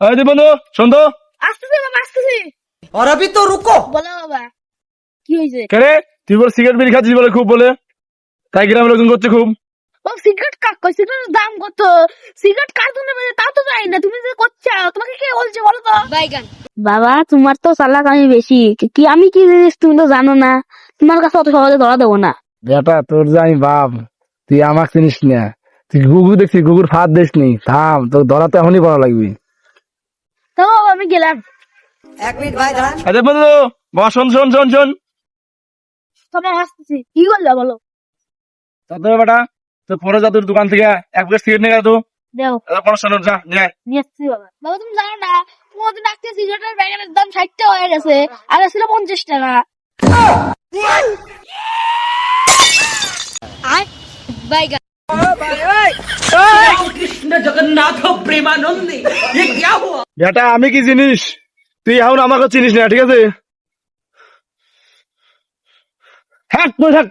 আরে বন্ধু শোন তো। আসতেছি বাবা আসতেছি। और अभी तो रुको। বলো বাবা কি হয়েছে? কে রে তুই বলে সিগারেট বিড়ি খাচ্ছিস বলে খুব বলে, তাই গ্রামের লোকজন করছে খুব। ও সিগারেট কাক কই সিগারেটের দাম কত? সিগারেট কার্টুনে বেচে তাও তো জানি না, তুমি যে করছো তোমাকে কে বলছে বলো তো? বাইগান বাবা তোমার তো চালাক আমি বেশি, কি আমি কি জিনিস তুমি তো জানো না, তোমার কাছে অত সহজে ধরা দেবো না। বেটা তোর যে আমি বাপ, তুই আমাকে চিনিস না। তুই গুগু দেখছি, গুগুর ফাঁদ দিস নি। থাম, তোর ধরাতে এখনই বড় লাগবে। তো বাবা আমি গেলাম। एक मिनट भाई दाঁড়ান। আরে বন্ধু বাবা শোন শোন শোন শোন। তোমার আসতেছি, কি করলে বলো? তাতে বেটা তোর পরে যা তোর দোকান থেকে এক প্যাকেট সিগারেট নিয়ে তো দেও কোনো শোন যা নিয়ে আয়। নিয়ে আসছি বাবা। বাবা তুমি জানো না তোমাদের ডাকতে সিগারেটের প্যাকেটের দাম 60 টাকা হয়ে গেছে, আগে ছিল 50 টাকা। আর বাইগান कृष्ण जगन्नाथ प्रेमानंद ये क्या हुआ? বেটা আমি কি জিনিস তুই এখন আমাকে চিনিস না, ঠিক আছে? থাক তুই থাক।